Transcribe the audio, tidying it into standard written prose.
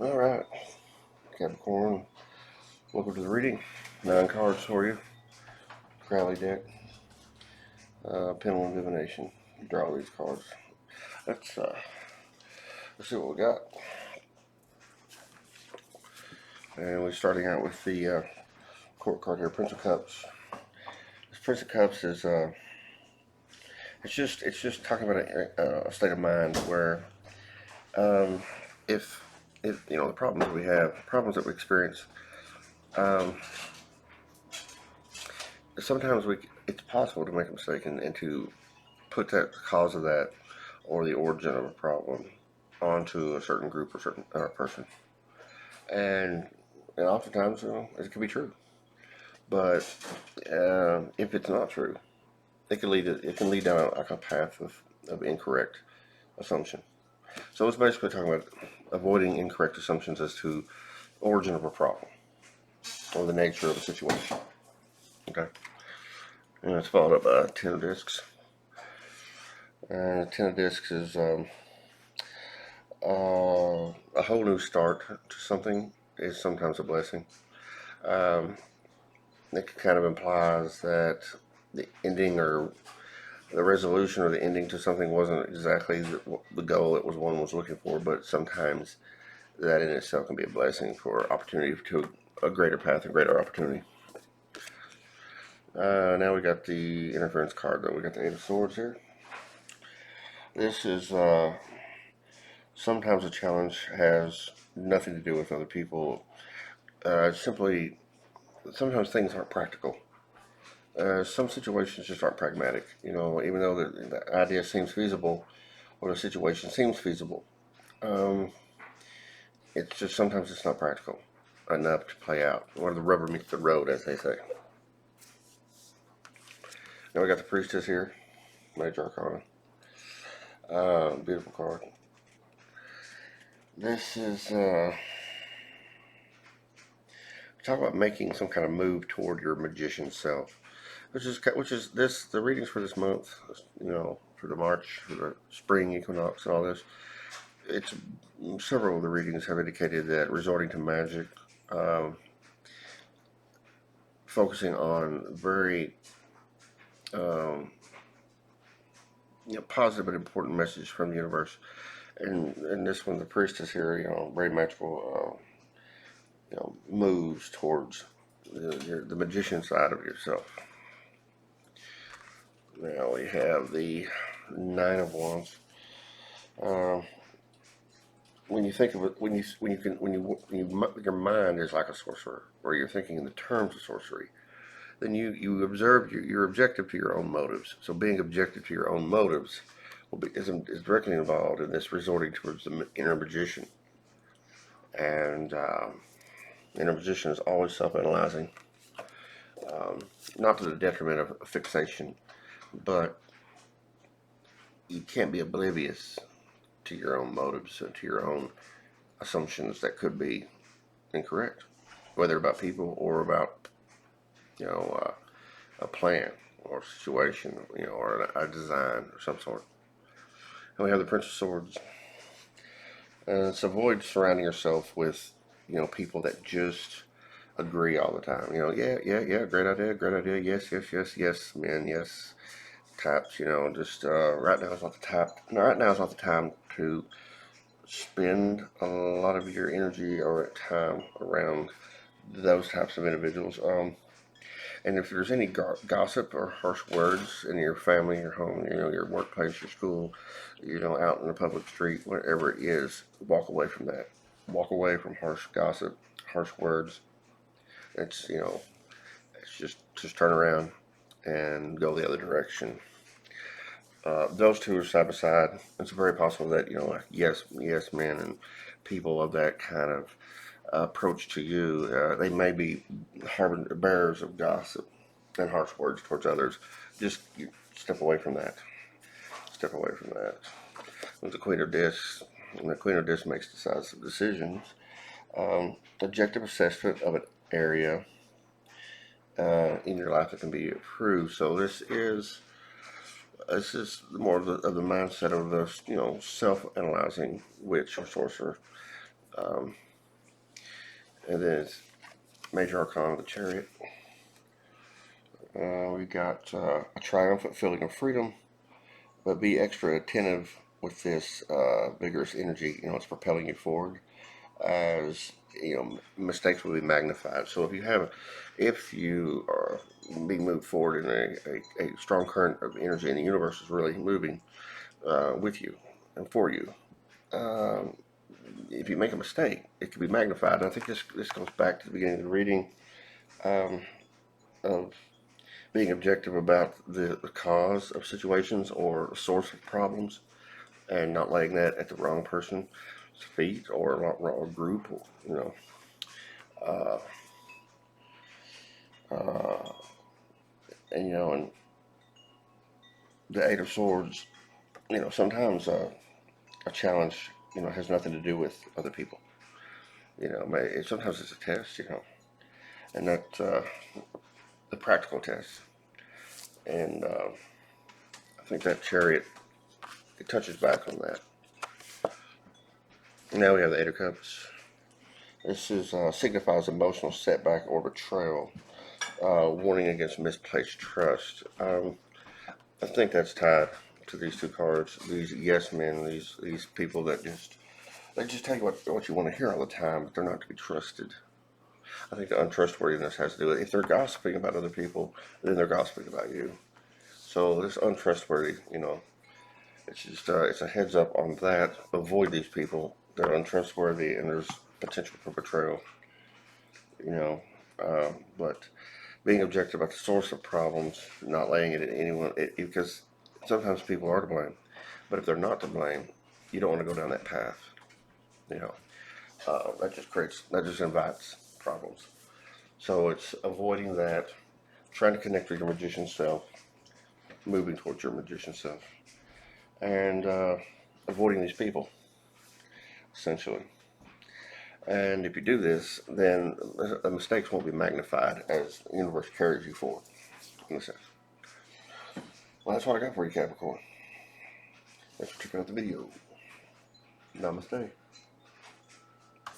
All right, Capricorn, welcome to the reading. 9 cards for you. Crowley deck, pendulum divination. Draw these cards. Let's see what we got. And we're starting out with the court card here, Prince of Cups. This Prince of Cups is it's just talking about a state of mind where um, if the problems that we experience, um, sometimes it's possible to make a mistake and to put that cause of that or the origin of a problem onto a certain group or certain person, and oftentimes it can be true. But if it's not true, it can lead down like a path of incorrect assumption. So it's basically talking about avoiding incorrect assumptions as to origin of a problem or the nature of a situation. Okay, and it's followed up by 10 of discs. And 10 of discs is a whole new start to something is sometimes a blessing. Um, it kind of implies that the ending or the resolution or the ending to something wasn't exactly the goal that one was looking for, but sometimes that in itself can be a blessing for opportunity to a greater path, a greater opportunity. Now we got the interference card, though. We got the Eight of Swords here. This is sometimes a challenge has nothing to do with other people. Simply, sometimes things aren't practical. Some situations just aren't pragmatic. Even though the idea seems feasible or the situation seems feasible, um, it's just sometimes it's not practical enough to play out. Where the rubber meets the road, as they say. Now we got the Priestess here, Major Arcana. Beautiful card. This is talk about making some kind of move toward your magician self, which is this the readings for this month. For the March, for the spring equinox, and all this. It's several of the readings have indicated that resorting to magic, um, focusing on very um, positive but important message from the universe. And this one, the priestess here, very magical, moves towards the magician side of yourself. Now we have the Nine of Wands. Um, when you think of it, your mind is like a sorcerer, or you're thinking in the terms of sorcery, then you observe you're objective to your own motives. So being objective to your own motives is directly involved in this resorting towards the inner magician. And inner magician is always self-analyzing, um, not to the detriment of fixation, but you can't be oblivious to your own motives and to your own assumptions that could be incorrect, whether about people or about a plan or a situation, or a design or some sort. And we have the Prince of Swords. It's avoid surrounding yourself with people that just agree all the time. Yeah, great idea, yes, man, yes, types. Just right now is not the time. Right now is not the time to spend a lot of your energy or time around those types of individuals. And if there's any gossip or harsh words in your family, your home, your workplace, your school, out in the public street, whatever it is, walk away from that. Walk away from harsh gossip, harsh words. It's just turn around and go the other direction. Those two are side by side. It's very possible that like yes men and people of that kind of approach to you, they may be bearers of gossip and harsh words towards others. Just step away from that. Step away from that. With the Queen of Discs, and the Queen of Discs makes decisive decisions. Objective assessment of an area in your life that can be improved. So this is more of the mindset of the self-analyzing witch or sorcerer. Um, and then it's Major Arcana of the Chariot. We got a triumphant feeling of freedom, but be extra attentive with this vigorous energy. It's propelling you forward. As mistakes will be magnified. So if you are being moved forward in a strong current of energy, and the universe is really moving with you and for you. Um, if you make a mistake, it can be magnified. And I think this goes back to the beginning of the reading, um, of being objective about the cause of situations or the source of problems, and not laying that at the wrong person's feet or wrong group. You know, uh, uh, and the Eight of Swords. Sometimes a challenge, has nothing to do with other people. Sometimes it's a test, and that the practical test. And I think that Chariot, it touches back on that. Now we have the Eight of Cups. This signifies emotional setback or betrayal, warning against misplaced trust. I think that's tied to these two cards. These yes men, these people that they just tell you what you want to hear all the time, but they're not to be trusted. I think the untrustworthiness has to do with it. If they're gossiping about other people, then they're gossiping about you. So this untrustworthy, it's just it's a heads up on that. Avoid these people. They're untrustworthy, and there's potential for betrayal. You know, but being objective about the source of problems, not laying it at anyone, because sometimes people are to blame. But if they're not to blame, you don't want to go down that path. You know, that just invites problems. So it's avoiding that, trying to connect with your magician self, moving towards your magician self, and avoiding these people, essentially. And if you do this, then the mistakes won't be magnified as the universe carries you forward, in a sense. Well, that's what I got for you, Capricorn. Thanks for checking out the video. Namaste.